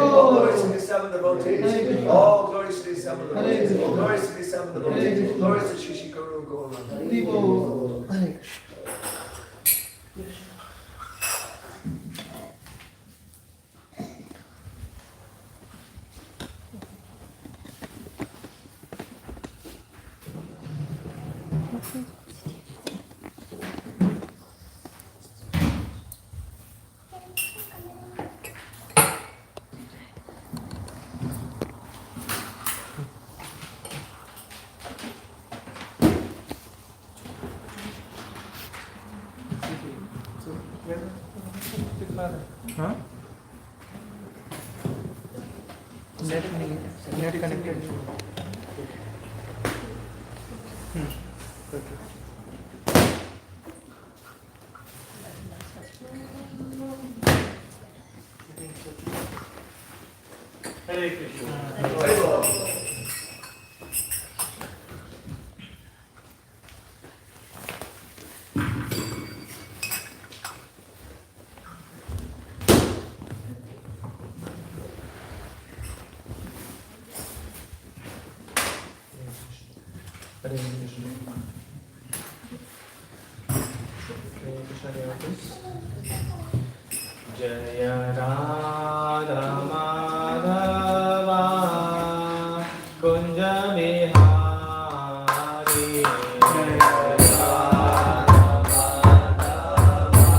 All glories to the seven devotees. All glories to the seven devotees. All glories to the seven devotees. Glories to Shri Shri Guru Gauranga. Huh? Net connected. Okay. Hare Krishna. Jaya Radha Madhava Kunja Vihari Jaya Radha Madhava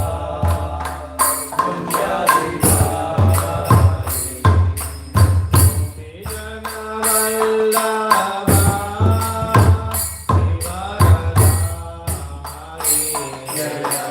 Kunja Vihari Jana Vallabha Jaya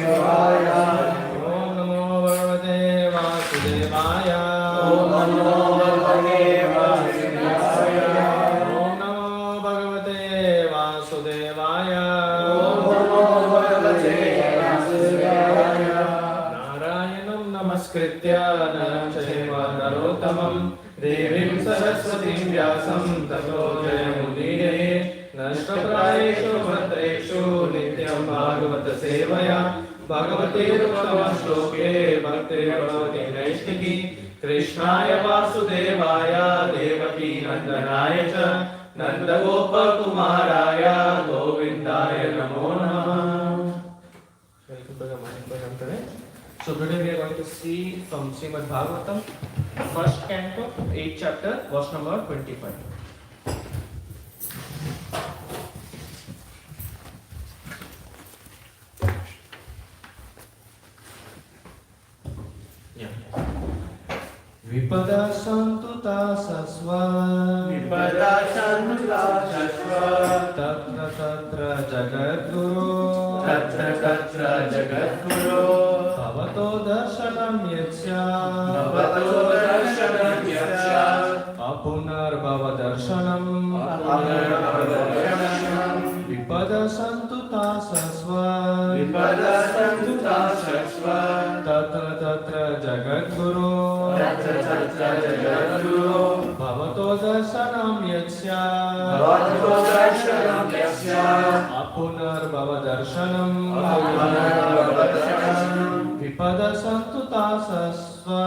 Om Namo Bhagavate Vasudevaya. Om Namo Bhagavate Vasudevaya. Om Namo Bhagavate Vasudevaya. Om Namo Bhagavate Vasudevaya. Narayanam Namaskritya Naram Chaiva Narottamam Devim Saraswatim Vyasam Tato Jayamudire Nashtaprayeshu Bhatreshu Nityam Bhagavata Sevaya Bhagavate Uttama Shloke Bhakti Bhavati Naishtiki Krishnaya Vasudevaya Devaki Nandanaya Cha Nanda Gopa Kumaraya Govindaya Namo Namah. So today we are going to see from Srimad Bhagavatam, first canto, 8th chapter, verse number 25. Vipada santuta sasva Vipada santuta sasva Tatra tatra jagadguru Tatra tatra jagadguru Bhavato darshanam yatsya Bhavato darshanam yatsya Apunar bhava darshanam Apunar darshanam Vipada santuta sasva Vipada santuta sasva Tatra tatra jagadguru Tatra tatra jagadguru Bhavato darshanam yatsya Bhavato darshanam yatsya Apunar bhava darshanam Apunar bhava darshanam Vipada santuta sasva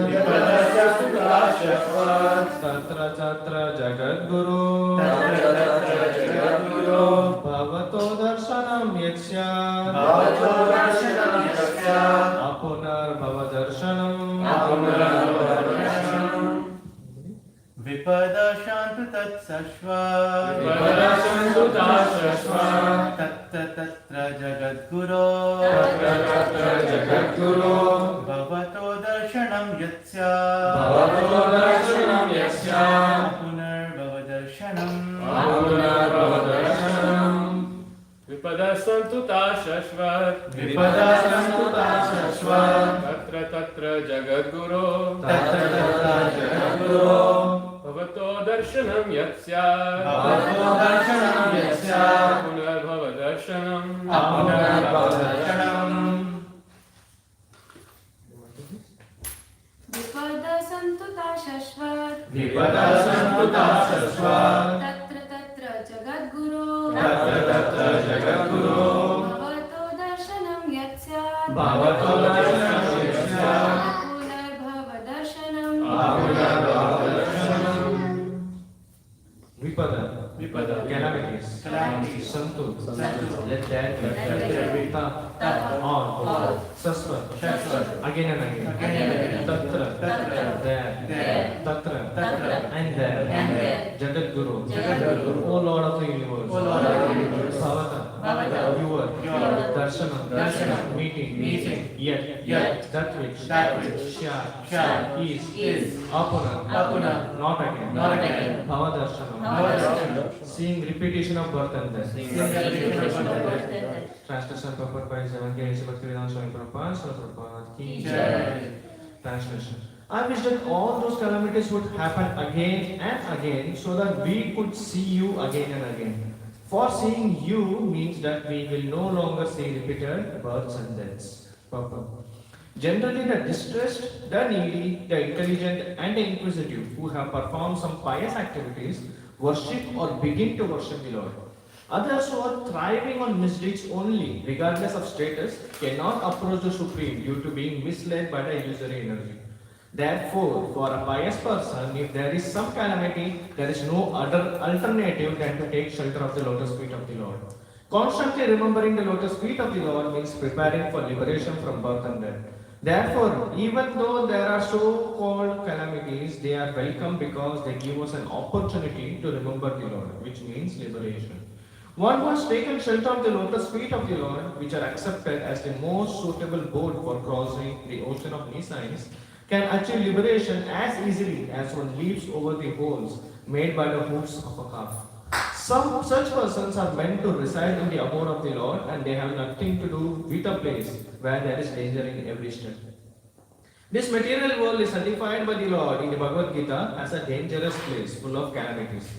Vipada santuta sasva Tatra tatra jagadguru Tatra tatra jagadguru Bhavato darshanam yatsya Bhavato darshanam yatsya Apunar bhava darshanam Apunar bhava darshanam Vipada shantu tat sashva Vipada santuta sasva Tatra tatra jagadguru Tatra tatra jagadguru Bhavato darshanam yatsya Bhavato darshanam yatsya Punar bhava darshanam Apunar bhava darshanam Vipada santuta shashvat Vipada santuta sasva Tatra tatra jagadguru Tatra tatra jagadguru Bhavato darshanam yatsya Bhavato darshanam yatsya Punar bhava darshanam Apunar bhava darshanam Vipada santuta shashvat Vipada santuta sasva Tatra tatra jagadguru Tatra tatra jagadguru Bhavato darshanam yatsya Bhavato darshanam yatsya Apunar bhava darshanam Apunar bhava darshanam Vipada calamities Santu Let there be Ta On Sasva Again and again Tatra There Tatra and there Jagadguru O Lord of the universe Bhavata Your Darshanam Meeting Yet That which Shall Is Apuna Not again Bhava Darshanam Seeing repetition of birth and death. Translation purport by 7K Bhakti-Vedanta Swami Prabhupada, Srila Prabhupada ki Jai. Translation. I wish that all those calamities would happen again and again so that we could see you again and again. For seeing you means that we will no longer see repeated births and deaths. Purport. Generally, the distressed, the needy, the intelligent, and the inquisitive who have performed some pious activities worship or begin to worship the Lord. Others who are thriving on misdeeds only, regardless of status, cannot approach the Supreme due to being misled by the illusory energy. Therefore, for a pious person, if there is some calamity, there is no other alternative than to take shelter of the lotus feet of the Lord. Constantly remembering the lotus feet of the Lord means preparing for liberation from birth and death. Therefore, even though there are so-called calamities, they are welcome because they give us an opportunity to remember the Lord, which means liberation. One who has taken shelter of the lotus feet of the Lord, which are accepted as the most suitable boat for crossing the ocean of nescience, can achieve liberation as easily as one leaps over the holes made by the hoofs of a calf. Some such persons are meant to reside in the abode of the Lord, and they have nothing to do with a place where there is danger in every step. This material world is certified by the Lord in the Bhagavad-gita as a dangerous place full of calamities.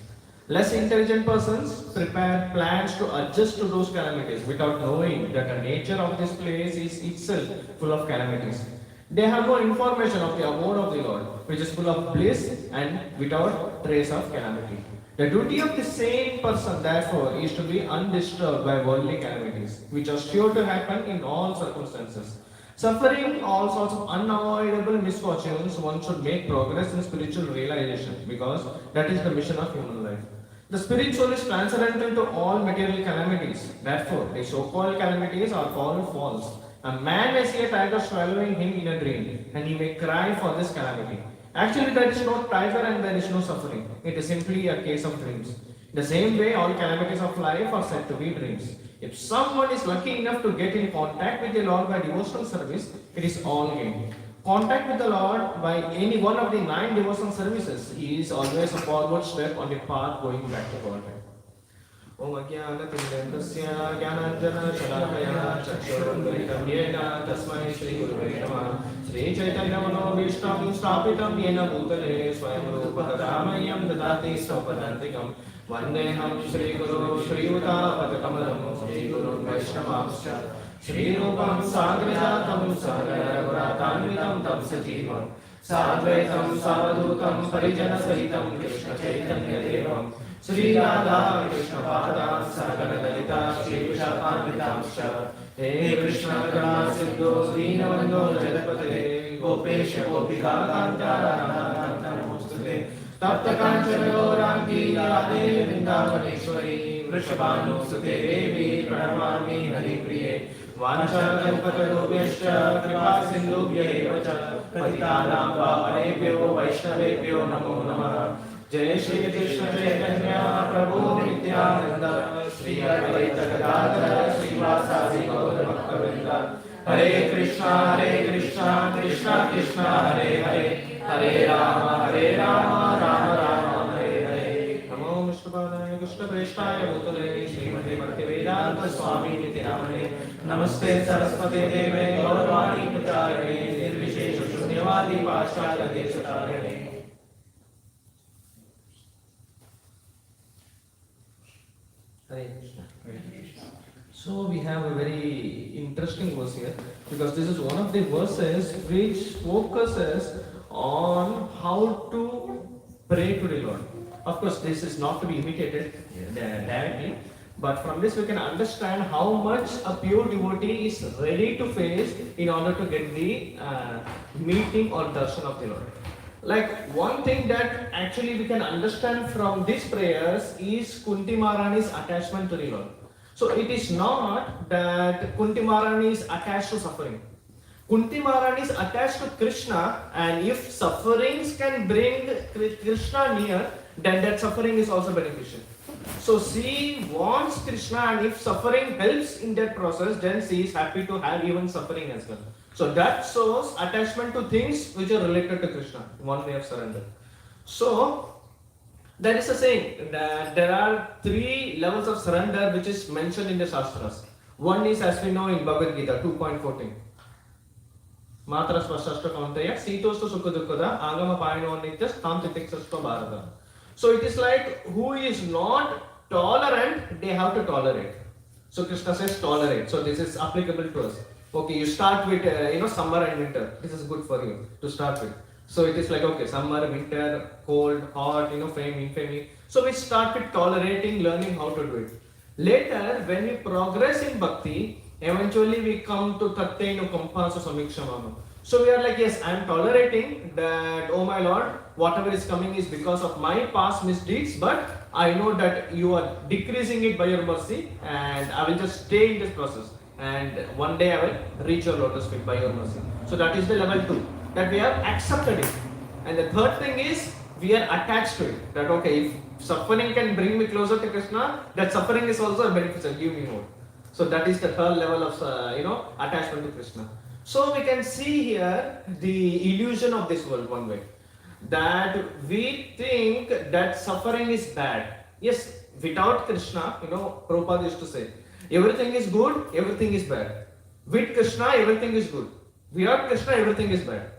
Less intelligent persons prepare plans to adjust to those calamities without knowing that the nature of this place is itself full of calamities. They have no information of the abode of the Lord, which is full of bliss and without trace of calamity. The duty of the same person, therefore, is to be undisturbed by worldly calamities, which are sure to happen in all circumstances. Suffering all sorts of unavoidable misfortunes, one should make progress in spiritual realization, because that is the mission of human life. The spirit soul is transcendental to all material calamities. Therefore, the so-called calamities are called false. A man may see a tiger swallowing him in a dream, and he may cry for this calamity. Actually, there is no tiger and there is no suffering. It is simply a case of dreams. The same way, all calamities of life are said to be dreams. If someone is lucky enough to get in contact with the Lord by devotional service, it is all gain. Contact with the Lord by any one of the 9 devotional services is always a forward step on the path going back to God. Om Ajnana Tindrandasya Jnananjana Shalakaya Chakshurunvalitam Yena Tasmai Shri Gurave Namah Shri Chaitanya Manobhishtam Stapitam Yena Bhutale Swayam Rupa Ramayam Dadati Swapadantikam Vandeham Shri Guru Shri Uta Padakamalam Shri Guru Vaishnavamscha Shri Rupam Sagrajatam Sagaraguratanvitam Tam Sajivam Sadvaitam Savadutam Parijana Sahitam Krishna Chaitanya Devam Shri Radha Krishna Pada Sagara Dalita Shri Vishakhanvitamscha He Krishna Karna Siddho Deenavando Jagapate Gopesha Gopika Kanta Namostute Tapta Kanchana Gaurangi Radhe Vrindavaneshwari Vrishabhanu Sute Devi Pranamami Hari Priye Vancha Kalpatarubhyascha Kripa Sindhubhya Evacha Patitanam Pavanebhyo Vaishnavebhyo Namo Namaha Jai Shri Krishna Chaitanya Prabhu Nityananda Shri Advaita Gadadhara Srivasadi Gaura Bhakta Hare Krishna Krishna Krishna Hare Hare Hare Rama Rama Rama Hare Hare Namo Vishnupadaya Krishna Preshtaya Bhutale Srimati Bhaktivedanta Swami Niti Namane Namaste Saraswati Deve Gauravani Pacharane Nirvishesha Shunyavadi Pashchata Deshatarane. Hare Krishna. So we have a very interesting verse here, because this is one of the verses which focuses on how to pray to the Lord. Of course, this is not to be imitated directly, but from this we can understand how much a pure devotee is ready to face in order to get the meeting or darshan of the Lord. Like one thing that actually we can understand from these prayers is Kunti Maharani's attachment to the Lord. So it is not that Kunti Maharani is attached to suffering. Kunti Maharani is attached to Krishna, and if sufferings can bring Krishna near, then that suffering is also beneficial. So she wants Krishna, and if suffering helps in that process, then she is happy to have even suffering as well. So that shows attachment to things which are related to Krishna, one way of surrender. So there is a saying that there are 3 levels of surrender which is mentioned in the Shastras. One is, as we know, in Bhagavad-gita 2.14. Matra Swasashta Kauntaya Sitosta Sukadukada Agama Payano Nityas Tam Titiksastva Bharata. So it is like who is not tolerant, they have to tolerate. So Krishna says tolerate. So this is applicable to us. Okay, you start with summer and winter. This is good for you to start with. So it is like, okay, summer, winter, cold, hot, fame, infamy. So we start with tolerating, learning how to do it. Later, when we progress in bhakti, eventually we come to tattenu kampasu samikshamama. So we are like, yes, I am tolerating that, oh my Lord, whatever is coming is because of my past misdeeds, but I know that you are decreasing it by your mercy, and I will just stay in this process. And one day I will reach your lotus feet by your mercy. So that is the level 2, that we have accepted it. And the third thing is, we are attached to it. That okay, if suffering can bring me closer to Krishna, that suffering is also a beneficial, give me more. So that is the third level of attachment to Krishna. So we can see here the illusion of this world one way. That we think that suffering is bad. Yes, without Krishna, Prabhupada used to say, everything is good, everything is bad. With Krishna, everything is good. Without Krishna, everything is bad.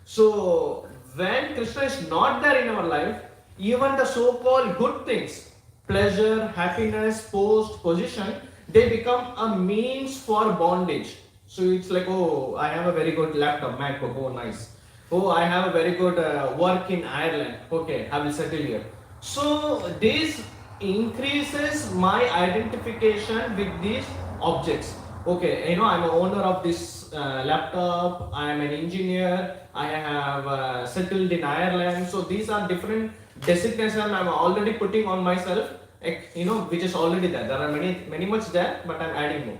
So, when Krishna is not there in our life, even the so-called good things, pleasure, happiness, post, position, they become a means for bondage. So it's like, oh, I have a very good laptop, MacBook, oh nice. Oh, I have a very good work in Ireland, okay, I will settle here. So this increases my identification with these objects. Okay, I'm an owner of this laptop, I am an engineer, I have settled in Ireland. So these are different designations I'm already putting on myself, which is already there. There are many much there, but I'm adding more.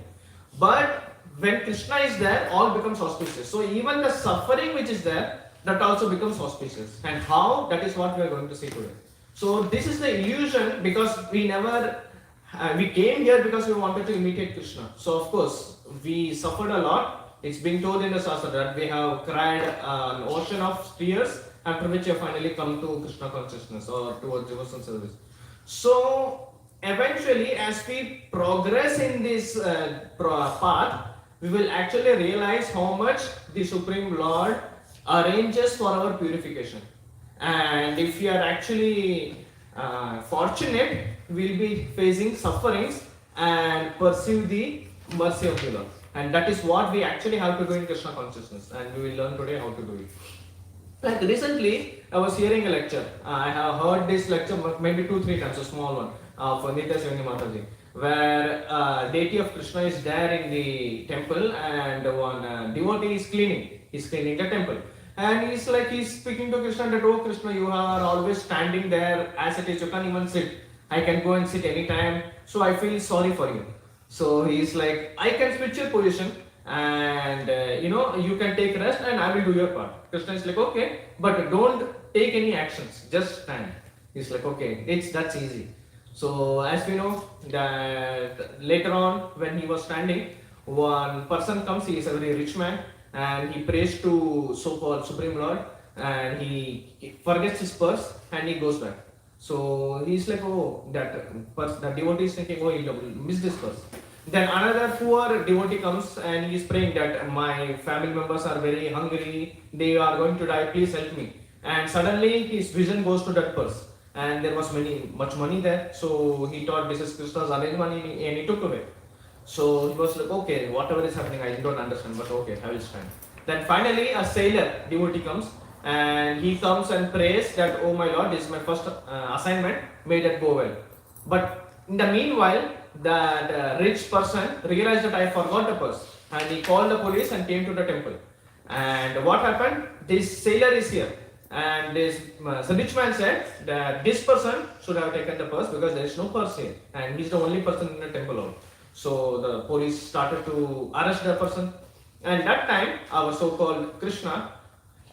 But when Krishna is there, all becomes auspicious. So even the suffering which is there, that also becomes auspicious. And how? That is what we are going to see today. So this is the illusion, because we came here because we wanted to imitate Krishna. So of course, we suffered a lot. It's been told in the Shastra that we have cried an ocean of tears, after which you finally come to Krishna consciousness or towards devotional service. So eventually, as we progress in this path, we will actually realize how much the Supreme Lord arranges for our purification. And if we are actually fortunate, we will be facing sufferings and pursue the mercy of the Lord. And that is what we actually have to do in Krishna consciousness, and we will learn today how to do it. Like recently, I was hearing a lecture. I have heard this lecture maybe 2-3 times, a small one, of Nitya Sevani Mataji, where deity of Krishna is there in the temple, and one devotee is cleaning. He's cleaning the temple. And he's speaking to Krishna that, oh Krishna, you are always standing there as it is, you can't even sit. I can go and sit anytime, so I feel sorry for you. So he's like, I can switch your position, and you can take rest and I will do your part. Krishna is like, okay, but don't take any actions, just stand. He's like, okay, that's easy. So as we know that later on, when he was standing, one person comes, he is a very rich man, and he prays to so-called Supreme Lord, and he forgets his purse and he goes back. So he's like, oh, that devotee is thinking, oh, he'll miss this purse. Then another poor devotee comes and he is praying that my family members are very hungry, they are going to die, please help me. And suddenly his vision goes to that purse, and there was much money there. So he thought this is Krishna's arranged money, and he took away. So he was like, okay, whatever is happening, I don't understand, but okay, I will stand. Then finally a sailor devotee comes, and he comes and prays that, oh my Lord, this is my first assignment, may that go well. But in the meanwhile, that rich person realized that I forgot the purse, and he called the police and came to the temple. And what happened? This sailor is here, and this rich man said that this person should have taken the purse because there is no purse here, and he is the only person in the temple hall. So the police started to arrest the person, and that time our so-called Krishna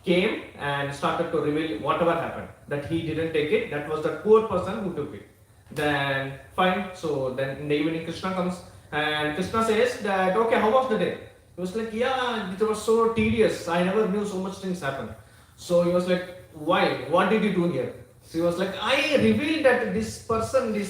came and started to reveal whatever happened, that he didn't take it, that was the poor person who took it. Then fine, so then in the evening Krishna comes, and Krishna says that, okay, how was the day? He was like, yeah, it was so tedious, I never knew so much things happen. So he was like, why? What did you do here? So he was like, I revealed that this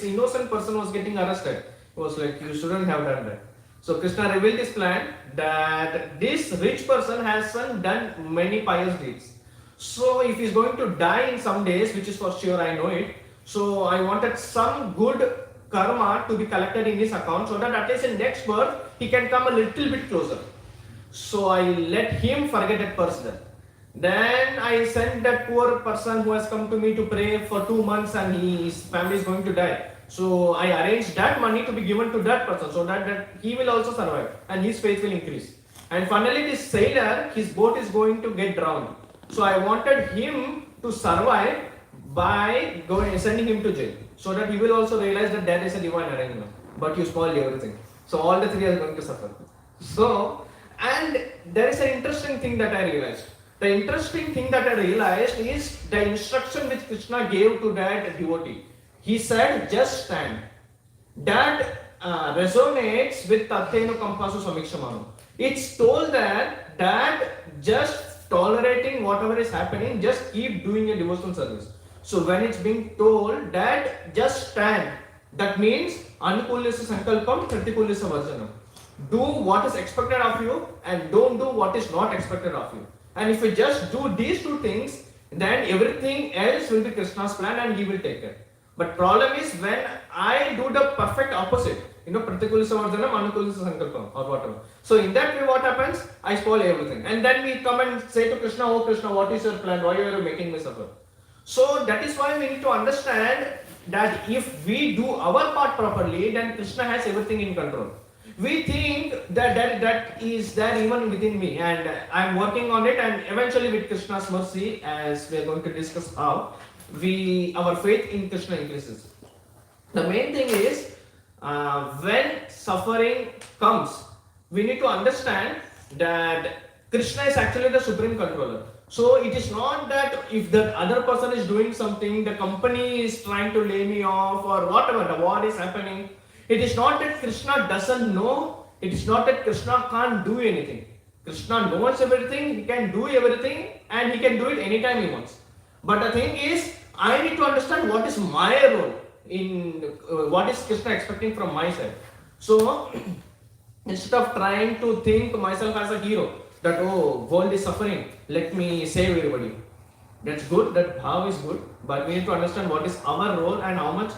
innocent person was getting arrested. He was like, you shouldn't have done that. So Krishna revealed his plan that this rich person has done many pious deeds. So if he's going to die in some days, which is for sure, I know it. So I wanted some good karma to be collected in his account, so that at least in next birth he can come a little bit closer. So I let him forget that person. Then I sent that poor person who has come to me to pray for 2 months, and his family is going to die. So I arranged that money to be given to that person, so that he will also survive and his faith will increase. And finally this sailor, his boat is going to get drowned. So I wanted him to survive by sending him to jail, so that he will also realize that there is a divine arrangement. But you spoiled everything. So all the three are going to suffer. So, and there is an interesting thing that I realized. The interesting thing that I realized is the instruction which Krishna gave to that devotee. He said, just stand. That resonates with Tathenu Kampasu Samikshamanu. It's told that just tolerating whatever is happening, just keep doing a devotional service. So when it's being told that just stand, That means Anukulisa Sankalpam, Pratikulisa Varjanam. Do what is expected of you and don't do what is not expected of you. And if you just do these two things, then everything else will be Krishna's plan and he will take care. But problem is when I do the perfect opposite, Pratikulisa Varjanam, Anukulisa Sankalpam or whatever. So in that way what happens? I spoil everything. And then we come and say to Krishna, oh Krishna, what is your plan? Why are you making me suffer? So that is why we need to understand that if we do our part properly, then Krishna has everything in control. We think that is there even within me, and I am working on it, and eventually with Krishna's mercy, as we are going to discuss how, our faith in Krishna increases. The main thing is, when suffering comes, we need to understand that Krishna is actually the supreme controller. So it is not that if the other person is doing something, the company is trying to lay me off or whatever, the war is happening. It is not that Krishna doesn't know. It is not that Krishna can't do anything. Krishna knows everything, he can do everything, and he can do it anytime he wants. But the thing is, I need to understand what is my role in what is Krishna expecting from my side. So instead of trying to think myself as a hero, that oh, world is suffering, let me save everybody. That's good, that how is good, but we need to understand what is our role and how much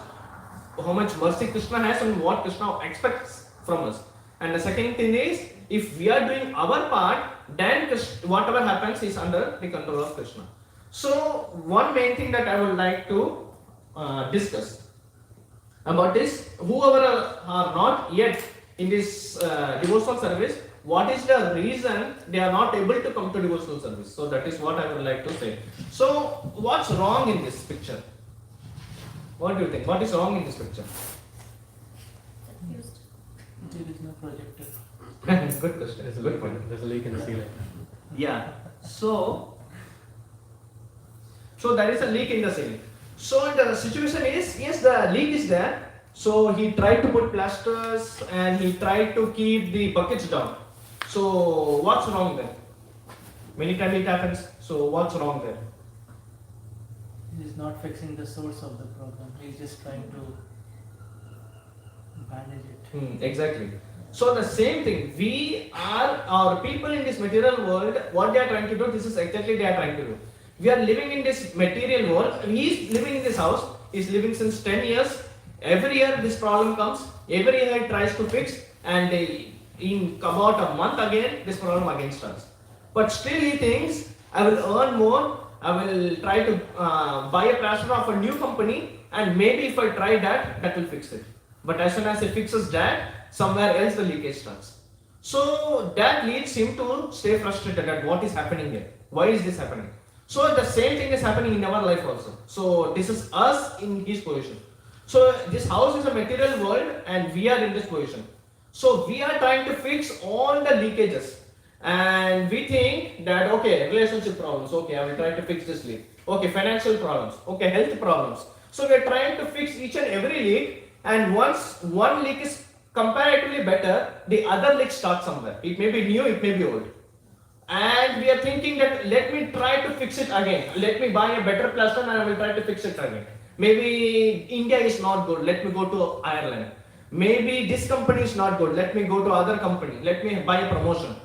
mercy Krishna has and what Krishna expects from us. And the second thing is, if we are doing our part, then whatever happens is under the control of Krishna. So one main thing that I would like to discuss about this, whoever are not yet in this devotional service, what is the reason they are not able to come to devotional service? So that is what I would like to say. So what's wrong in this picture? What do you think? What is wrong in this picture? Confused. There is no projector. Good question. It's a good point. There's a leak in the ceiling. Yeah. So there is a leak in the ceiling. So the situation is, yes, the leak is there. So he tried to put plasters and he tried to keep the buckets down. So what's wrong there? Many times it happens. So what's wrong there? He is not fixing the source of the problem. He is just trying to manage it. Exactly. So the same thing, our people in this material world, what they are trying to do, this is exactly they are trying to do. We are living in this material world. He is living in this house. He is living since 10 years. Every year this problem comes. Every year he tries to fix, and in about a month again, this problem again starts. But still he thinks, I will earn more. I will try to buy a plaster of a new company, and maybe if I try that will fix it. But as soon as he fixes that, somewhere else the leakage starts. So that leads him to stay frustrated at what is happening here. Why is this happening? So the same thing is happening in our life also. So this is us in his position. So this house is a material world and we are in this position. So we are trying to fix all the leakages. And we think that, okay, relationship problems, okay, I will try to fix this leak. Okay, financial problems, okay, health problems. So we are trying to fix each and every leak, and once one leak is comparatively better, the other leak starts somewhere. It may be new, it may be old. And we are thinking that let me try to fix it again. Let me buy a better plaster and I will try to fix it again. Maybe India is not good, let me go to Ireland. Maybe this company is not good, let me go to other company. Let me buy a promotion.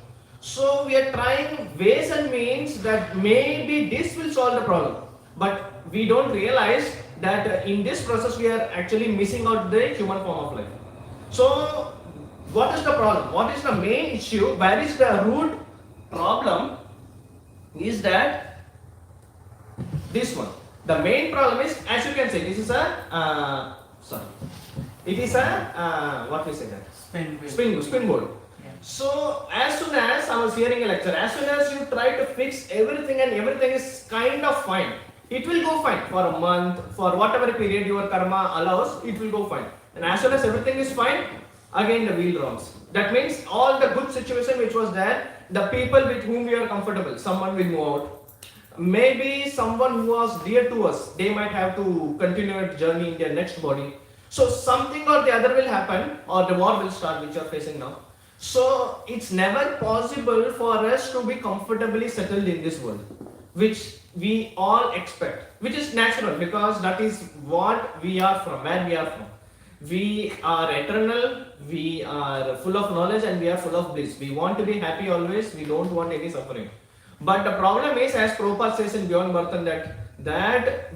So we are trying ways and means that maybe this will solve the problem. But we don't realize that in this process we are actually missing out the human form of life. So what is the problem? What is the main issue? Where is the root problem? Is that this one. The main problem is, as you can say, this is a it is a what we say that spin board. Yeah. So as soon as I was hearing a lecture, as soon as you try to fix everything and everything is kind of fine, it will go fine for a month, for whatever period your karma allows, it will go fine. And as soon as everything is fine, again the wheel runs. That means all the good situation which was there, the people with whom we are comfortable, someone will move out. Maybe someone who was dear to us, they might have to continue a journey in their next body. So something or the other will happen, or the war will start, which you are facing now. So it's never possible for us to be comfortably settled in this world, which we all expect, which is natural because that is what we are from, where we are from. we are eternal, we are full of knowledge, and we are full of bliss. We want to be happy always, we don't want any suffering. But the problem is, as Prabhupada says in Beyond Birth, that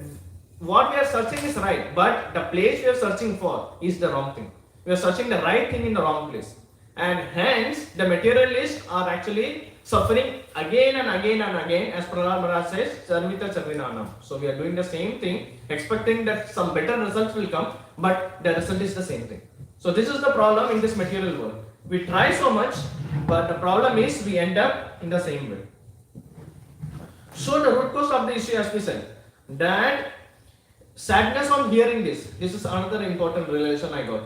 what we are searching is right, but the place we are searching for is the wrong thing. We are searching the right thing in the wrong place. And hence, the materialists are actually suffering again and again and again, as Prahlad Maharaj says, Sarvita Sarvinanam. So we are doing the same thing, expecting that some better results will come, but the result is the same thing. So this is the problem in this material world. We try so much, but the problem is we end up in the same way. So the root cause of the issue, as we said, that sadness on hearing this is another important realization I got.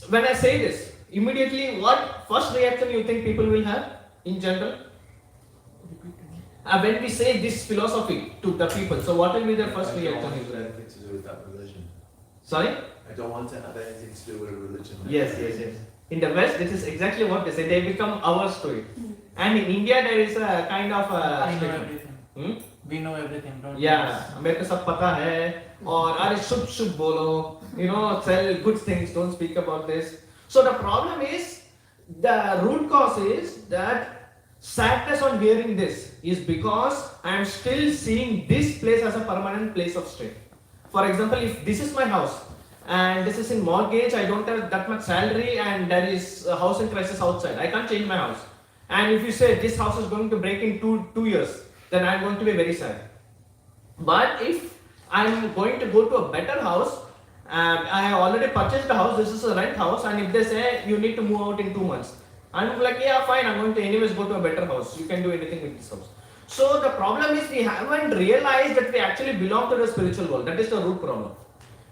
When I say this, immediately what first reaction you think people will have in general? When we say this philosophy to the people, so what will be their first reaction? I don't want anything to do with that religion. Sorry? I don't want to have anything to do with a religion. Yes. In the West, this is exactly what they say. They become ours to it. And in India, there is a kind of I know everything. Hmm? We know everything, don't we? Yeah, मेरे को सब पता है और अरे शुभ बोलो, tell good things, don't speak about this. So the problem is, the root cause is that sadness on hearing this is because I am still seeing this place as a permanent place of stay. For example, if this is my house and this is in mortgage, I don't have that much salary and there is a housing crisis outside, I can't change my house. And if you say this house is going to break in two years, then I am going to be very sad. But if I am going to go to a better house, I have already purchased the house, this is a rent house, and if they say you need to move out in 2 months, I'm like, yeah, fine, I'm going to anyways go to a better house. You can do anything with this house. So the problem is we haven't realized that we actually belong to the spiritual world. That is the root problem.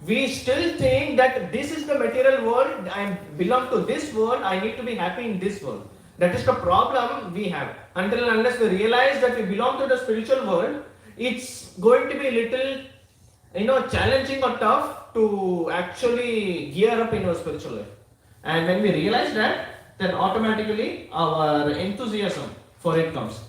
We still think that this is the material world, I belong to this world, I need to be happy in this world. That is the problem we have. Until and unless we realize that we belong to the spiritual world, it's going to be a little, challenging or tough to actually gear up in our spiritual life. And when we realize that, then automatically our enthusiasm for it comes.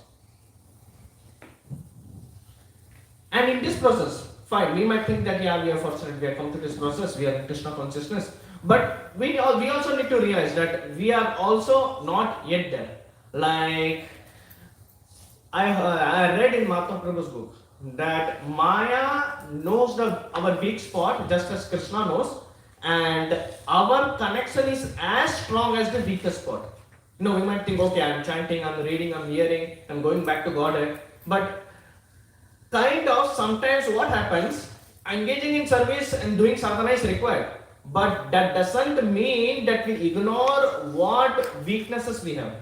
And in this process, fine, we might think that we are fortunate, we have come to this process, we are in Krishna Consciousness. But we also need to realize that we are also not yet there. Like, I read in Mahatma Prabhu's book that Maya knows our weak spot just as Krishna knows, and our connection is as strong as the weakest spot. We might think, okay, I'm chanting, I'm reading, I'm hearing, I'm going back to Godhead, but kind of sometimes what happens, engaging in service and doing sadhana is required, but that doesn't mean that we ignore what weaknesses we have.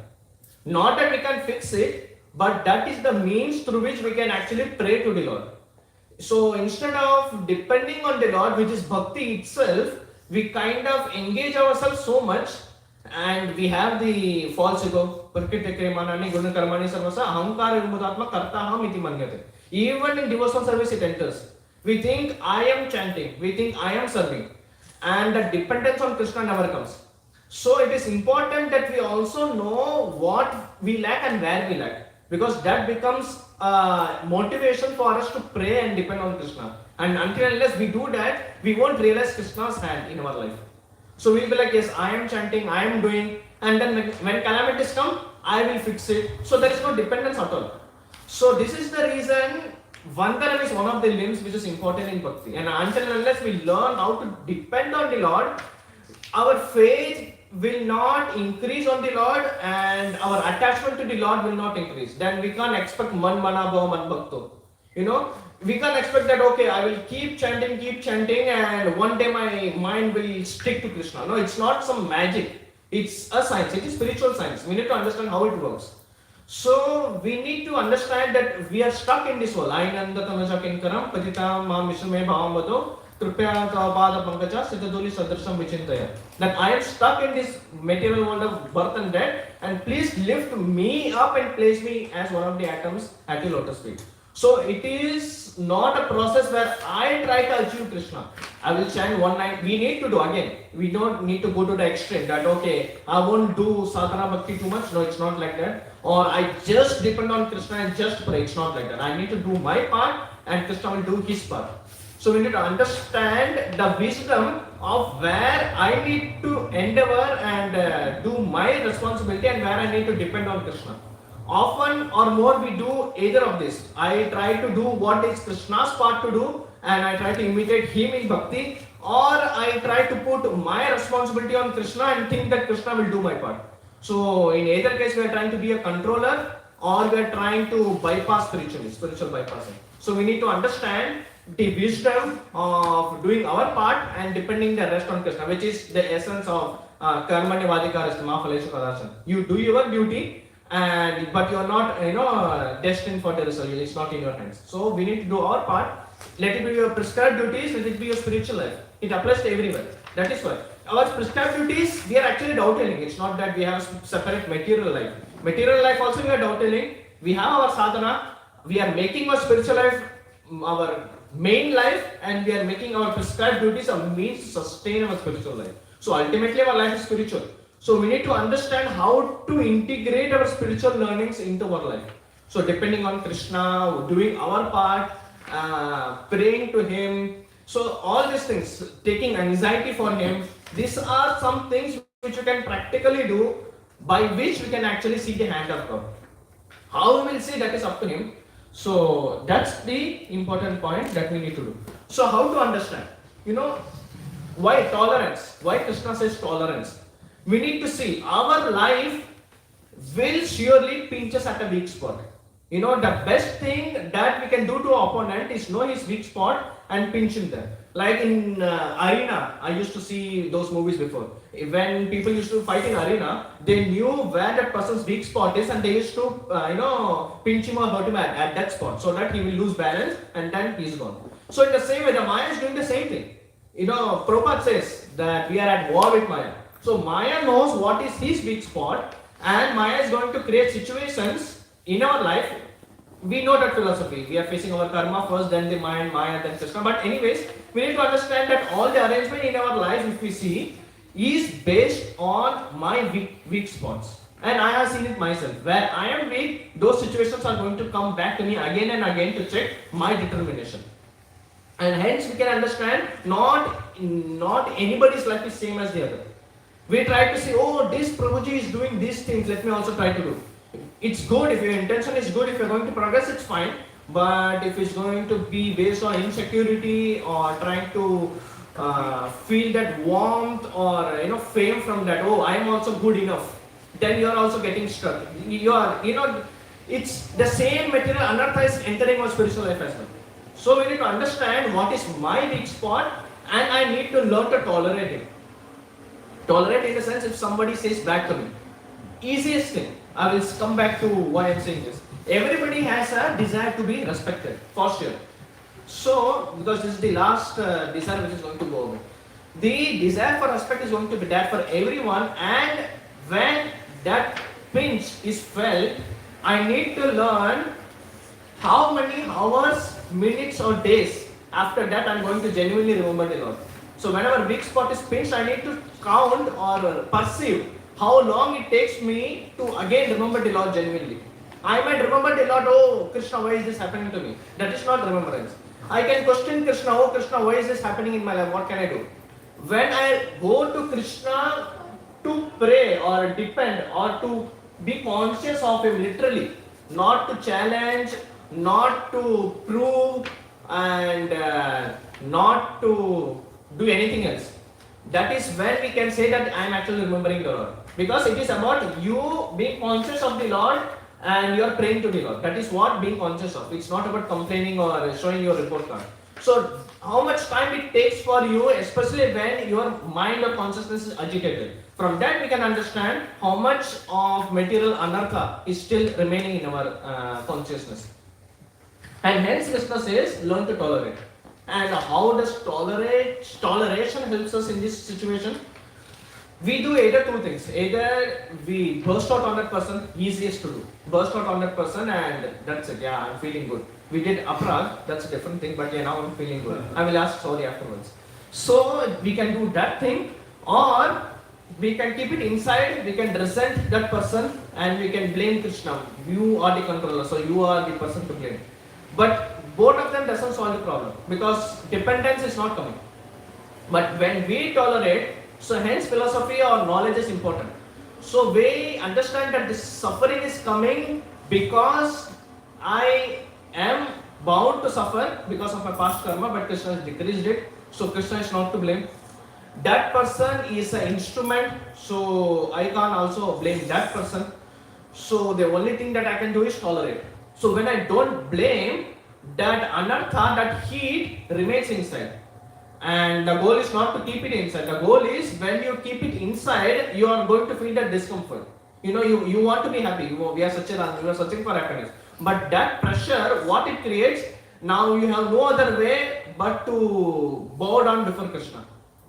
Not that we can fix it, but that is the means through which we can actually pray to the Lord. So instead of depending on the Lord, which is bhakti itself, we kind of engage ourselves so much, and we have the false ego. Even in devotional service it enters. We think I am chanting, we think I am serving, and the dependence on Krishna never comes. So it is important that we also know what we lack and where we lack, because that becomes motivation for us to pray and depend on Krishna. And until unless we do that, we won't realize Krishna's hand in our life. So we'll be like, yes, I am chanting, I am doing, and then when calamities come, I will fix it. So there is no dependence at all. So this is the reason Vandanam is one of the limbs which is important in Bhakti. And until and unless we learn how to depend on the Lord, our faith will not increase on the Lord and our attachment to the Lord will not increase. Then we can't expect man mana bhava man bhakto. We can't expect that, okay, I will keep chanting and one day my mind will stick to Krishna. No, it's not some magic. It's a science. It is spiritual science. We need to understand how it works. So we need to understand that we are stuck in this world. Ainanda tanaja kinkaram patitam mam vishme bhavam vado kripya pada pankaja siddhadoli sadrasham vichintaya. That I am stuck in this material world of birth and death, and please lift me up and place me as one of the atoms at your lotus feet. So it is not a process where I try to achieve Krishna. I will chant one night. We need to do again. We don't need to go to the extreme that, okay, I won't do sadhana bhakti too much. No, it's not like that. Or I just depend on Krishna and just pray. It's not like that. I need to do my part and Krishna will do his part. So we need to understand the wisdom of where I need to endeavor and do my responsibility and where I need to depend on Krishna. Often or more we do either of this. I try to do what is Krishna's part to do and I try to imitate him in bhakti, or I try to put my responsibility on Krishna and think that Krishna will do my part. So in either case we are trying to be a controller or we are trying to bypass spiritual bypassing. So we need to understand the wisdom of doing our part and depending the rest on Krishna, which is the essence of karmanya vadikaristam ma phaleshu kadarshana. You do your duty, but you are not destined for the result. It's not in your hands. So we need to do our part. Let it be your prescribed duties, let it be your spiritual life. It applies to everyone. That is why our prescribed duties, we are actually downtelling. It's not that we have a separate material life. Material life also we are downtelling. We have our sadhana. We are making our spiritual life our main life, and we are making our prescribed duties a means to sustain our spiritual life. So ultimately our life is spiritual. So we need to understand how to integrate our spiritual learnings into our life. So depending on Krishna, doing our part, praying to him, so all these things, taking anxiety for him, these are some things which you can practically do, by which we can actually see the hand of God. How we will see, that is up to him. So that's the important point that we need to do. So how to understand? Why tolerance? Why Krishna says tolerance? We need to see our life will surely pinch us at a weak spot. The best thing that we can do to an opponent is know his weak spot and pinch him there. Like in arena, I used to see those movies before. When people used to fight in arena, they knew where that person's weak spot is and they used to, pinch him or hurt him at that spot so that he will lose balance and then he's gone. So in the same way, the Maya is doing the same thing. Prabhupada says that we are at war with Maya. So Maya knows what is his weak spot and Maya is going to create situations in our life. We know that philosophy. We are facing our karma first, then the mind, Maya, then Krishna. But anyways, we need to understand that all the arrangement in our life, if we see, is based on my weak spots. And I have seen it myself. Where I am weak, those situations are going to come back to me again and again to check my determination. And hence we can understand not anybody's life is same as the other. We try to say, oh, this Prabhuji is doing these things, let me also try to do. It's good, if your intention is good, if you're going to progress, it's fine. But if it's going to be based on insecurity or trying to feel that warmth or fame from that, oh, I am also good enough, then you are also getting stuck. It's the same material anartha is entering our spiritual life as well. So we need to understand what is my weak spot and I need to learn to tolerate it. Tolerate in the sense, if somebody says bad to me, easiest thing, I will come back to why I am saying this. Everybody has a desire to be respected, for sure. So, because this is the last desire which is going to go away. The desire for respect is going to be there for everyone, and when that pinch is felt, I need to learn how many hours, minutes or days after that I am going to genuinely remember the Lord. So whenever weak spot is pinched, I need to count or perceive how long it takes me to again remember the Lord genuinely. I might remember the Lord, oh Krishna, why is this happening to me? That is not remembrance. I can question Krishna, oh Krishna, why is this happening in my life? What can I do? When I go to Krishna to pray or depend or to be conscious of him literally, not to challenge, not to prove and not to do anything else. That is when we can say that I am actually remembering the Lord. Because it is about you being conscious of the Lord and you are praying to the Lord. That is what being conscious of. It's not about complaining or showing your report card. So how much time it takes for you, especially when your mind or consciousness is agitated. From that we can understand how much of material anartha is still remaining in our consciousness. And hence Krishna says, learn to tolerate. And how does toleration helps us in this situation? We do either two things. Either we burst out on that person, easiest to do. Burst out on that person and that's it. Yeah, I'm feeling good. We did aprag, that's a different thing, but yeah, now I'm feeling good. I will ask sorry afterwards. So we can do that thing, or we can keep it inside, we can resent that person and we can blame Krishna. You are the controller, so you are the person to blame. But both of them doesn't solve the problem because dependence is not coming. But when we tolerate, so hence philosophy or knowledge is important. So we understand that this suffering is coming because I am bound to suffer because of my past karma, but Krishna has decreased it. So Krishna is not to blame. That person is an instrument, so I can't also blame that person. So the only thing that I can do is tolerate. So when I don't blame, that anartha, that heat remains inside. And the goal is not to keep it inside. The goal is when you keep it inside, you are going to feel that discomfort. You want to be happy. We are searching for happiness. But that pressure, what it creates, now you have no other way but to bow down before Krishna.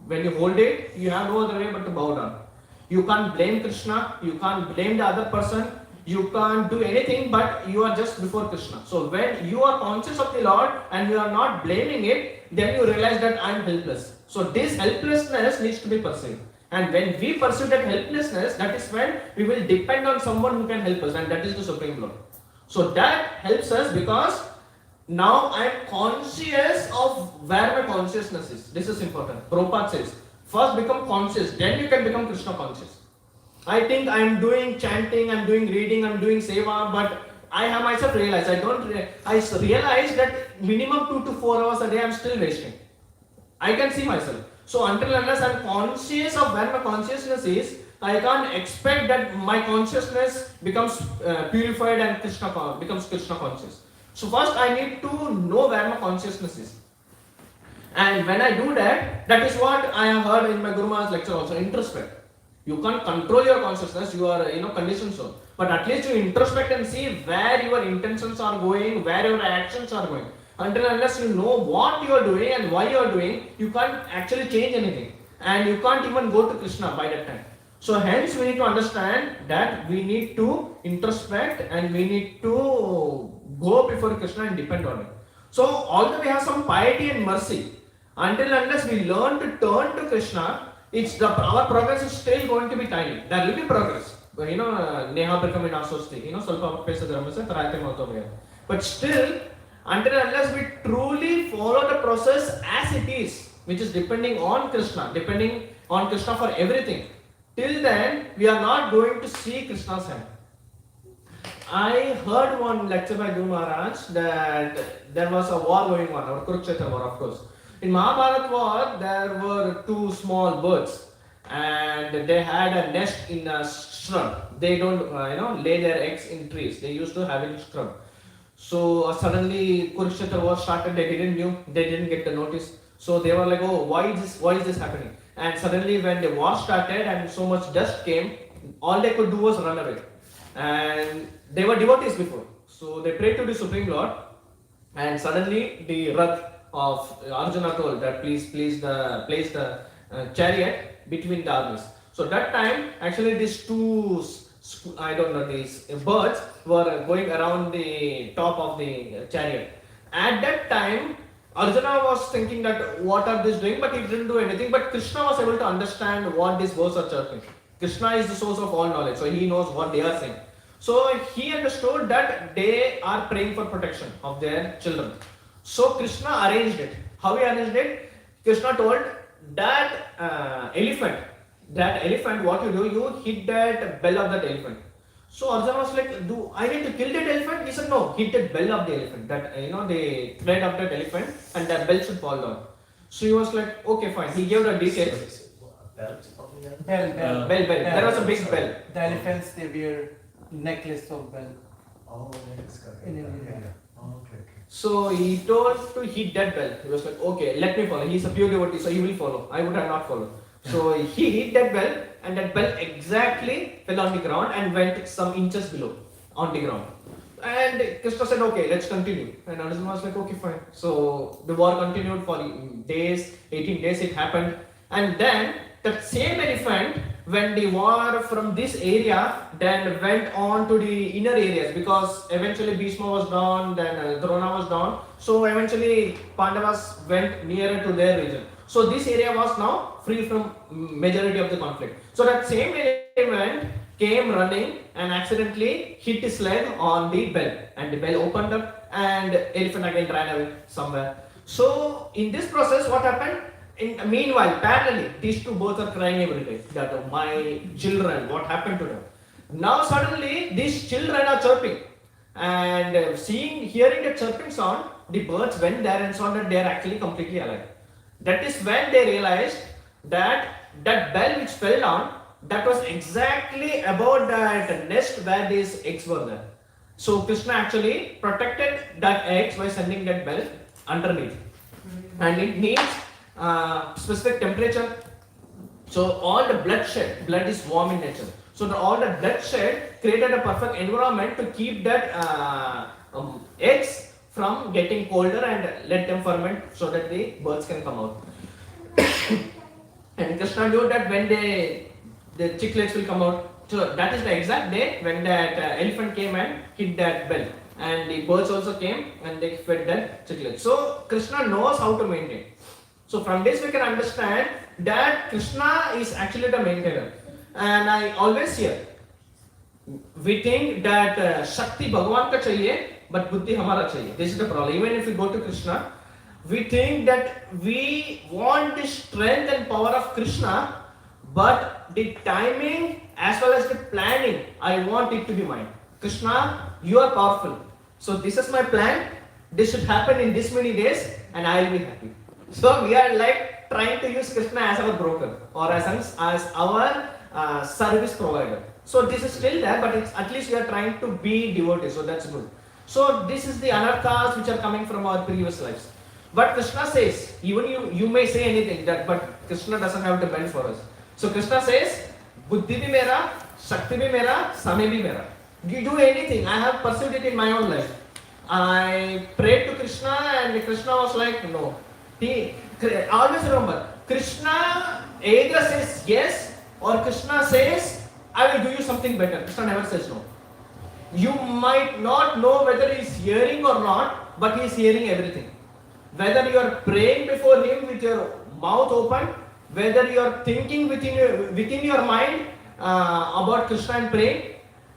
When you hold it, you have no other way but to bow down. You can't blame Krishna, you can't blame the other person, you can't do anything, but you are just before Krishna. So when you are conscious of the Lord and you are not blaming it, then you realize that I am helpless. So this helplessness needs to be pursued. And when we pursue that helplessness, that is when we will depend on someone who can help us, and that is the Supreme Lord. So that helps us because now I am conscious of where my consciousness is. This is important. Prabhupada says, first become conscious, then you can become Krishna conscious. I think I am doing chanting, I am doing reading, I am doing seva, but I have myself realized, I realize that minimum 2 to 4 hours a day I am still wasting. I can see myself. So until unless I am conscious of where my consciousness is, I can't expect that my consciousness becomes purified and becomes Krishna conscious. So first I need to know where my consciousness is. And when I do that, that is what I have heard in my Guru Maharaj's lecture also, introspect. You can't control your consciousness, you are conditioned so. But at least you introspect and see where your intentions are going, where your actions are going. Until unless you know what you are doing and why you are doing, you can't actually change anything. And you can't even go to Krishna by that time. So hence we need to understand that we need to introspect and we need to go before Krishna and depend on it. So although we have some piety and mercy, until unless we learn to turn to Krishna, our progress is still going to be tiny. There will be progress. Neha Brahmina Sosti, Salpa Pesa Dharmasa, Tarate Matovaya. But still, until unless we truly follow the process as it is, which is depending on Krishna for everything, till then we are not going to see Krishna's hand. I heard one lecture by Guru Maharaj that there was a war going on, our Kurukshetra war, of course. In Mahabharata war, there were 2 small birds and they had a nest in a shrub. They don't, lay their eggs in trees. They used to have it in shrub. So suddenly Kurukshetra war started. They didn't get the notice. So they were like, oh, why is this happening? And suddenly when the war started and so much dust came, all they could do was run away. And they were devotees before. So they prayed to the Supreme Lord and suddenly the Rath of Arjuna told that please place the chariot between the armies. So that time actually these 2 these birds were going around the top of the chariot. At that time Arjuna was thinking that what are these doing, but he didn't do anything. But Krishna was able to understand what these birds are chirping. Krishna is the source of all knowledge, so he knows what they are saying. So he understood that they are praying for protection of their children. So Krishna arranged it. How he arranged it? Krishna told that elephant, what you do, you hit that bell of that elephant. So Arjuna was like, do I need to kill that elephant? He said, no, hit that bell of the elephant, that the thread of that elephant, and that bell should fall down. So he was like, okay, fine. He gave the details. Bell. There was a big bell. The elephants, they wear necklace of bell. Oh, that's correct. In India. Okay. So he told to hit that bell. He was like, okay, let me follow. He's a pure devotee, so he will follow. I would have not followed. So he hit that bell, and that bell exactly fell on the ground and went some inches below on the ground. And Krishna said, okay, let's continue. And Arjuna was like, okay, fine. So the war continued for days, 18 days it happened. And then that same elephant, when the war from this area then went on to the inner areas, because eventually Bhishma was down, then Drona was down. So eventually Pandavas went nearer to their region. So this area was now free from majority of the conflict. So that same elephant came running and accidentally hit his leg on the bell, and the bell opened up and elephant again ran away somewhere. So in this process, what happened? Meanwhile, parallelly, these two both are crying every day that my children, what happened to them? Now suddenly these children are chirping, and hearing the chirping sound, the birds went there and saw that they are actually completely alive. That is when they realized that that bell which fell down, that was exactly about that nest where these eggs were there. So Krishna actually protected that eggs by sending that bell underneath, and it needs specific temperature. So all the blood is warm in nature. So all the bloodshed created a perfect environment to keep that eggs from getting colder and let them ferment so that the birds can come out. And Krishna knew that when the chicklets will come out. So that is the exact day when that elephant came and hit that bell. And the birds also came and they fed that chicklets. So Krishna knows how to maintain. So from this we can understand that Krishna is actually the maintainer. And I always hear, we think that Shakti Bhagavan ka chahiye, but Buddhi hamara chahiye. This is the problem. Even if we go to Krishna, we think that we want the strength and power of Krishna, but the timing as well as the planning, I want it to be mine. Krishna, you are powerful. So this is my plan. This should happen in this many days and I will be happy. So we are like trying to use Krishna as our broker or as our service provider. So this is still there, but it's, at least we are trying to be devotees, so that's good. So this is the anarthas which are coming from our previous lives. But Krishna says, even you may say anything, that but Krishna doesn't have to bend for us. So Krishna says, Buddhi bhi mera, Shakti bhi mera, Samay bhi mera. You do anything, I have pursued it in my own life. I prayed to Krishna and Krishna was like, no. Always remember, Krishna either says yes or Krishna says, I will do you something better. Krishna never says no. You might not know whether he is hearing or not, but he is hearing everything. Whether you are praying before him with your mouth open, whether you are thinking within your mind about Krishna and praying,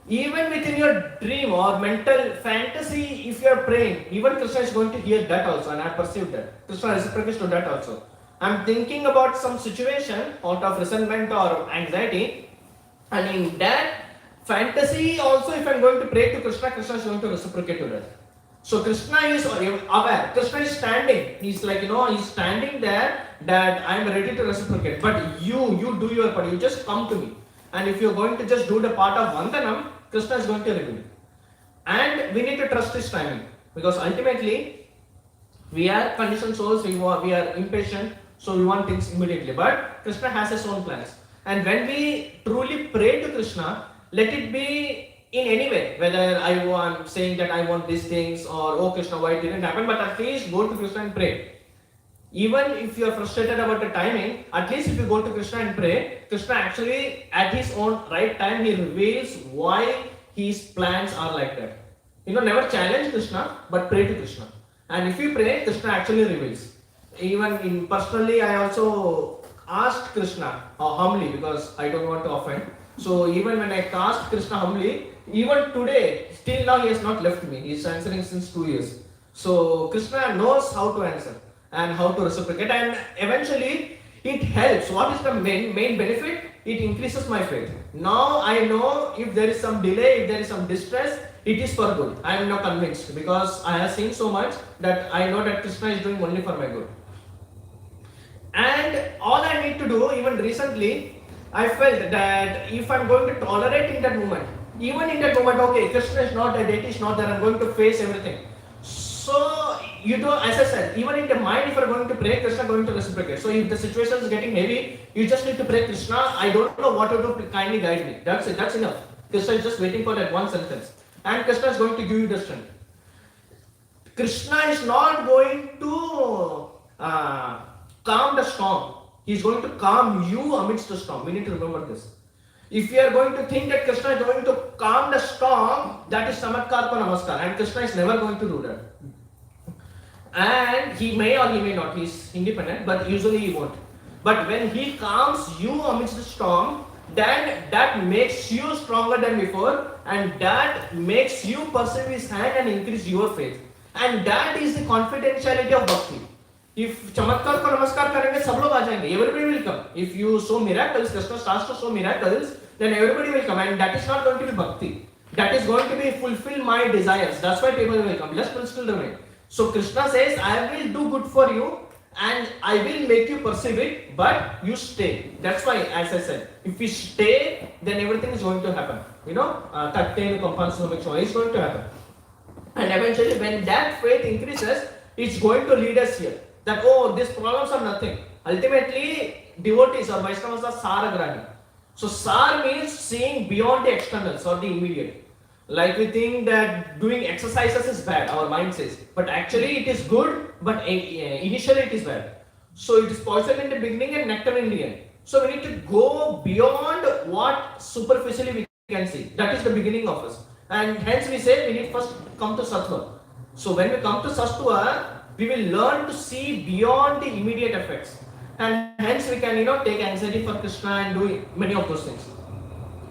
even within your dream or mental fantasy, if you are praying, even Krishna is going to hear that also, and I perceived that. Krishna reciprocates to that also. I am thinking about some situation out of resentment or anxiety, and in that fantasy also, if I am going to pray to Krishna, Krishna is going to reciprocate to that. So Krishna is aware. Krishna is standing. He's like, he's standing there that I am ready to reciprocate. But you do your part. You just come to me. And if you're going to just do the part of Vandanam, Krishna is going to reveal. And we need to trust his timing. Because ultimately, we are conditioned souls, we are impatient, so we want things immediately. But Krishna has his own plans. And when we truly pray to Krishna, let it be in any way, whether I am saying that I want these things or, oh Krishna, why it didn't happen, but at least go to Krishna and pray. Even if you are frustrated about the timing, at least if you go to Krishna and pray, Krishna actually at his own right time, he reveals why his plans are like that. Never challenge Krishna, but pray to Krishna. And if you pray, Krishna actually reveals. Even personally, I also asked Krishna humbly, because I don't want to offend. So even when I asked Krishna humbly, even today, still now he has not left me. He is answering since 2 years. So Krishna knows how to answer and how to reciprocate, and eventually it helps. What is the main benefit? It increases my faith. Now I know if there is some delay, if there is some distress, it is for good. I am now convinced because I have seen so much that I know that Krishna is doing only for my good. And all I need to do, even recently, I felt that if I am going to tolerate in that moment, even in that moment, okay, Krishna is not there, deity is not there, I am going to face everything. So, as I said, even in the mind, if you are going to pray, Krishna is going to reciprocate. So, if the situation is getting heavy, you just need to pray, Krishna, I don't know what to do, kindly guide me. That's it, that's enough. Krishna is just waiting for that one sentence. And Krishna is going to give you the strength. Krishna is not going to calm the storm. He is going to calm you amidst the storm. We need to remember this. If you are going to think that Krishna is going to calm the storm, that is Samatkar pa Namaskar, and Krishna is never going to do that. And he may or he may not, he is independent, but usually he won't. But when he calms you amidst the storm, then that makes you stronger than before, and that makes you perceive his hand and increase your faith. And that is the confidentiality of bhakti. If चमत्कार को नमस्कार करेंगे सब लोग आ जाएंगे, everybody will come. If you show miracles, Krishna starts to show miracles, then everybody will come, and that is not going to be bhakti. That is going to be fulfill my desires. That's why people will come. Let's still remain. So Krishna says, I will do good for you and I will make you perceive it, but you stay. That's why, as I said, if we stay, then everything is going to happen. You know, is going to happen. And eventually, when that faith increases, it's going to lead us here. That, oh, these problems are nothing. Ultimately, devotees or Vaishnavas are Saragrahi. So, Sar means seeing beyond the externals or the immediate. Like we think that doing exercises is bad, our mind says. But actually it is good, but initially it is bad. So it is poison in the beginning and nectar in the end. So we need to go beyond what superficially we can see. That is the beginning of us. And hence we say we need first come to Sattva. So when we come to Sattva, we will learn to see beyond the immediate effects. And hence we can, take anxiety for Krishna and do many of those things.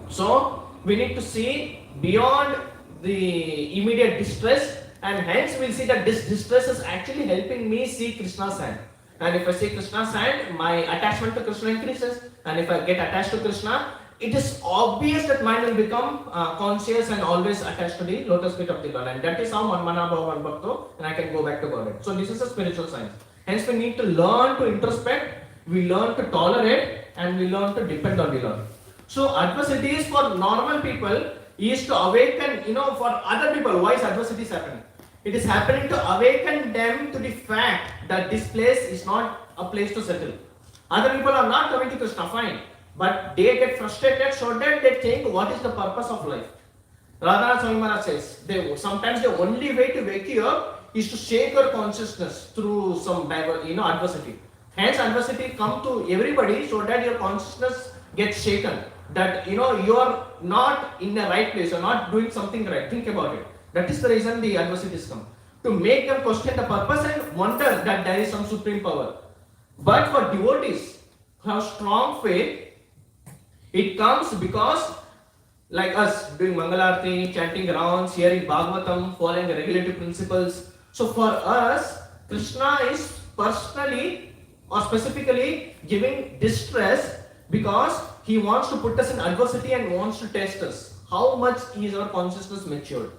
So we need to see beyond the immediate distress, and hence we'll see that this distress is actually helping me see Krishna's hand. And if I see Krishna's hand, my attachment to Krishna increases. And if I get attached to Krishna, it is obvious that mind will become conscious and always attached to the lotus feet of the Lord. And that is how Manmana Bhava Bhakto, and I can go back to Godhead. So this is a spiritual science. Hence we need to learn to introspect, we learn to tolerate, and we learn to depend on the Lord. So adversities for normal people is to awaken, for other people, why is adversities happening? It is happening to awaken them to the fact that this place is not a place to settle. Other people are not coming to Krishna, fine, but they get frustrated so that they think, what is the purpose of life? Radhanath Swami Maharaj says, sometimes the only way to wake you up is to shake your consciousness through some adversity. Hence adversity come to everybody so that your consciousness gets shaken. That you are not in the right place, you are not doing something right. Think about it. That is the reason the adversities come. To make them question the purpose and wonder that there is some supreme power. But for devotees who have strong faith, it comes because, like us, doing Mangalarti, chanting rounds, hearing Bhagavatam, following the regulative principles. So for us, Krishna is personally or specifically giving distress because he wants to put us in adversity and wants to test us. How much is our consciousness matured?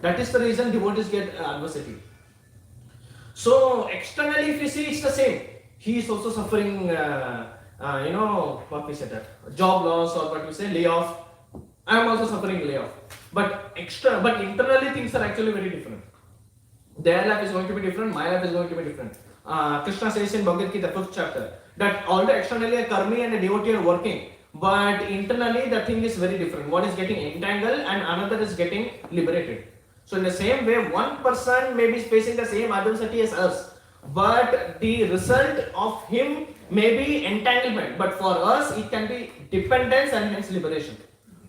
That is the reason devotees get adversity. So externally, if you see, it's the same. He is also suffering, what we said, job loss, or what we say, layoff. I am also suffering layoff. But internally, things are actually very different. Their life is going to be different. My life is going to be different. Krishna says in Bhagavad-gita, 5th chapter, that although externally a karmi and a devotee are working, but internally the thing is very different. One is getting entangled and another is getting liberated. So in the same way, one person may be facing the same adversity as us, but the result of him may be entanglement. But for us, it can be dependence and hence liberation.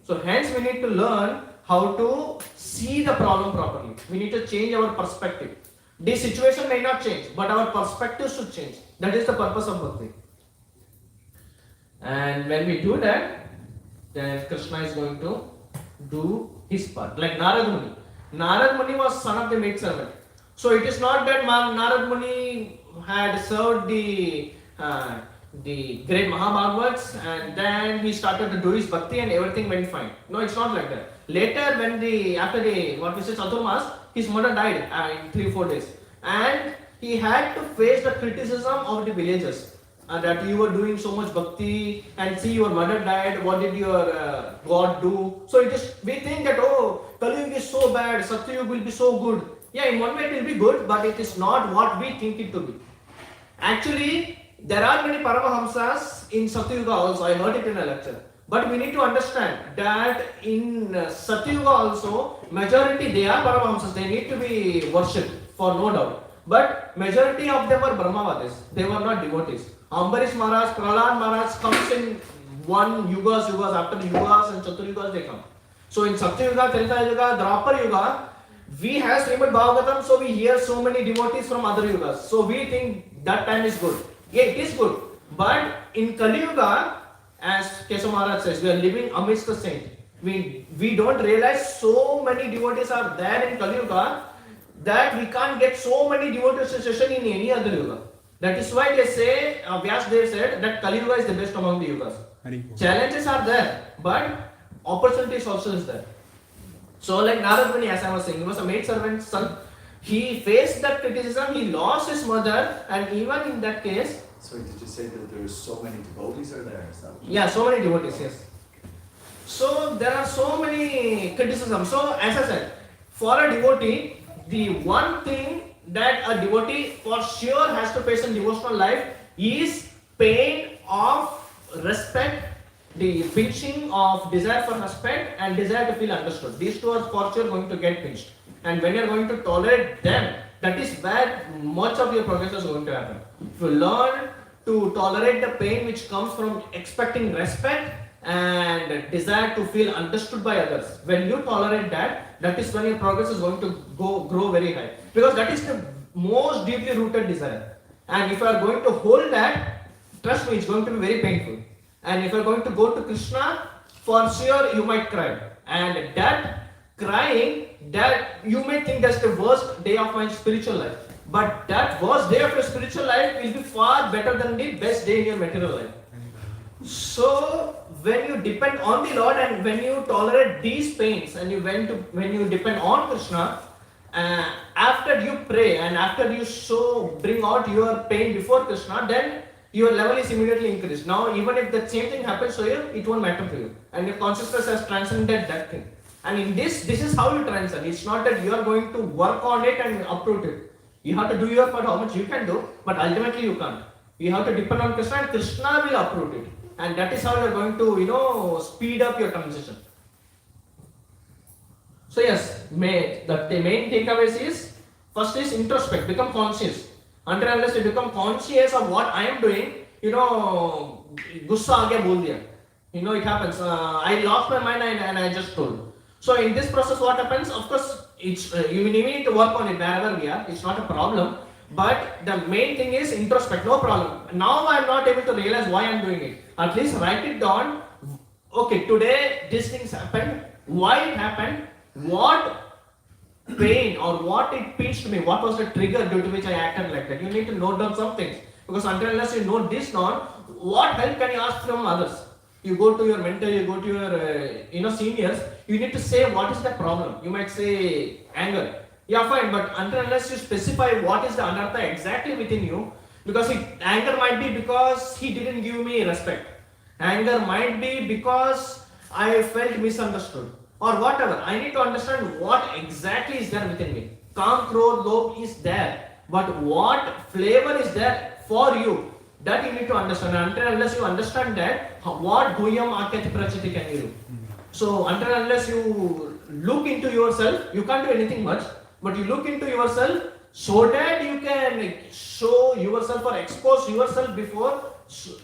So hence we need to learn how to see the problem properly. We need to change our perspective. The situation may not change, but our perspective should change. That is the purpose of Bhakti. And when we do that, then Krishna is going to do his part. Like Narad Muni. Narad Muni was son of the maid servant. So it is not that Narad Muni had served the great Mahabhagavats and then he started to do his bhakti and everything went fine. No, it's not like that. Later, after the Chaturmas, his mother died in 3-4 days, and he had to face the criticism of the villagers that you were doing so much bhakti and see your mother died. What did your God do? So we think that Kali is so bad, Satyayuga will be so good. Yeah, in one way it will be good, but it is not what we think it to be. Actually, there are many Paramahamsas in Satyayuga also. I heard it in a lecture. But we need to understand that in Satyayuga also, majority they are Paramahamsas. They need to be worshipped, for no doubt. But majority of them are Brahmavadis. They were not devotees. Ambarish Maharaj, Prahlad Maharaj comes in one yugas after the yugas and Chaturyugas they come. So in Satyayuga, Treta Yuga, Dwapar Yuga, we have Srimad Bhagavatam, so we hear so many devotees from other yugas. So we think that time is good. Yeah, it is good. But in Kali Yuga, as Keshav Maharaj says, we are living amidst the saints. We don't realize so many devotees are there in Kali Yuga that we can't get so many devotee association in any other yuga. That is why they say, Vyasdev said that Kali Yuga is the best among the yugas. Challenges are there, but opportunities also is there. So like Narad Muni, as I was saying, he was a maidservant's son. He faced that criticism, he lost his mother, and even in that case... Sorry, did you say that there are so many devotees are there? Is that what Yeah, so many devotees, yes. So there are so many criticisms. So as I said, for a devotee, the one thing that a devotee for sure has to face in devotional life is pain of respect, the pinching of desire for respect and desire to feel understood. These two are for sure going to get pinched. And when you are going to tolerate them, that is where much of your progress is going to happen. If you learn to tolerate the pain which comes from expecting respect and desire to feel understood by others, when you tolerate that, that is when your progress is going to grow very high. Because that is the most deeply rooted desire. And if you are going to hold that, trust me, it's going to be very painful. And if you are going to go to Krishna, for sure you might cry. And that crying, that you may think that's the worst day of my spiritual life. But that worst day of your spiritual life will be far better than the best day in your material life. So when you depend on the Lord and when you tolerate these pains and when you depend on Krishna, after you pray and after you bring out your pain before Krishna, then your level is immediately increased. Now even if the same thing happens to you, it won't matter to you. And your consciousness has transcended that thing. And in this is how you transcend. It's not that you are going to work on it and uproot it. You have to do your part, how much you can do, but ultimately you can't. You have to depend on Krishna and Krishna will uproot it. And that is how you are going to, speed up your transition. So yes, the main takeaways is, first is introspect, become conscious. Until unless you become conscious of what I am doing, gussa aa gaya bol diya. It happens. I lost my mind and I just told. So in this process, what happens? Of course, you need to work on it wherever we are. It's not a problem. But the main thing is introspect, no problem. Now I am not able to realize why I am doing it. At least write it down. Okay, today these things happened. Why it happened? What pain or what it pinched me? What was the trigger due to which I acted like that? You need to note down some things. Because until unless you note this down, what help can you ask from others? You go to your mentor, you go to your seniors, you need to say what is the problem. You might say anger. Yeah, fine, but until unless you specify what is the anartha exactly within you, because anger might be because he didn't give me respect. Anger might be because I felt misunderstood. Or whatever. I need to understand what exactly is there within me. Kam, Krodh, Lobh is there. But what flavor is there for you? That you need to understand. Until unless you understand that, what Guhyam Akyati Prachiti can you do? So until unless you look into yourself, you can't do anything much. But you look into yourself so that you can show yourself or expose yourself before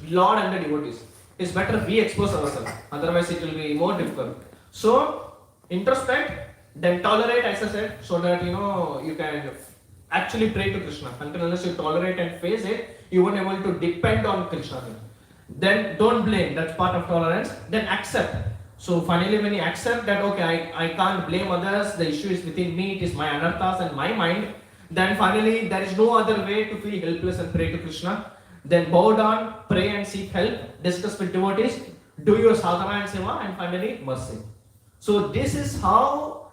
Lord and the devotees. It's better we expose ourselves. Otherwise it will be more difficult. So introspect, then tolerate, as I said, so that you can actually pray to Krishna. Until unless you tolerate and face it, you won't be able to depend on Krishna. Then don't blame, that's part of tolerance. Then accept. So finally when you accept that, okay, I can't blame others, the issue is within me, it is my anarthas and my mind, then finally there is no other way to feel helpless and pray to Krishna. Then bow down, pray and seek help, discuss with devotees, do your sadhana and seva, and finally mercy. So this is how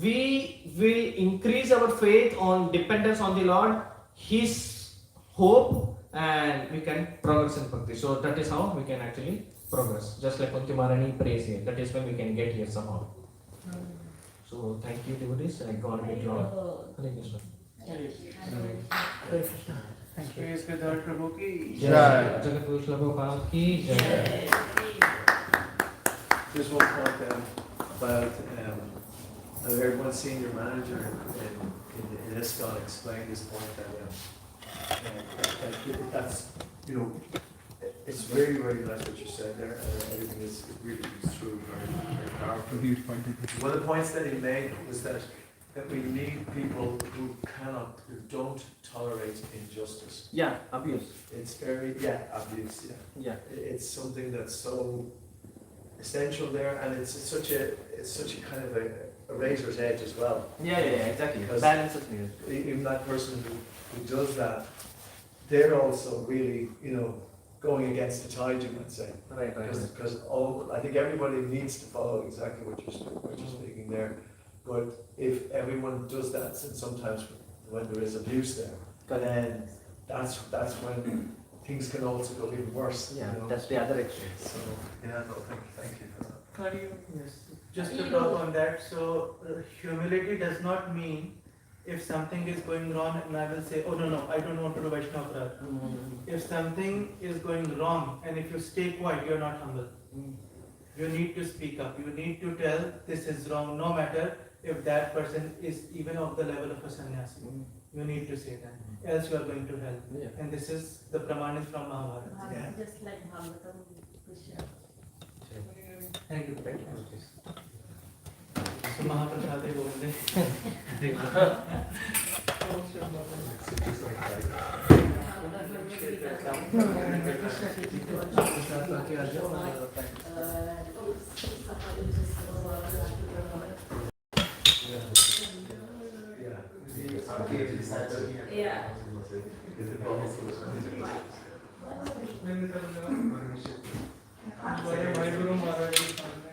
we will increase our faith on dependence on the Lord, His hope, and we can progress in bhakti. So that is how we can actually progress. Just like Kunti Maharani prays here, that is when we can get here somehow. So thank you devotees, and God be glory. Hare Krishna. Hare Krishna. Thank you. Praise Giridhari Prabhu ki Jai. Jagat Guru Prabhupada ki Jai. Just one point about, I heard one senior manager in ISKCON explain this point that that's, it's very, very nice what you said there. Everything is really true, very, very powerful. One of the points that he made was that we need people who don't tolerate injustice. Yeah, abuse. It's very, abuse, Yeah. It's something that's so essential there, and it's such a kind of a razor's edge as well. Yeah, exactly. Because Balance is needed. even that person who does that, they're also really, going against the tide, you might say. Right. Because I think everybody needs to follow exactly what you're speaking there. But if everyone does that, and sometimes when there is abuse there, then that's when things can also go even worse. Yeah, that's the other extreme. So thank you for that. How do you, yes, just to talk on that, so humility does not mean if something is going wrong and I will say, oh no, I don't want to do Vaishnava Prarthana. If something is going wrong and if you stay quiet, you are not humble. You need to speak up. You need to tell this is wrong, no matter if that person is even of the level of a sannyasi. You need to say that, else you are going to hell. Yeah. And this is the praman is from Mahabharata. Yeah. Just like Bhagavatam, Puja. Thank you. So Mahaprasad hai Govinde. Yeah. My Guru Maharaj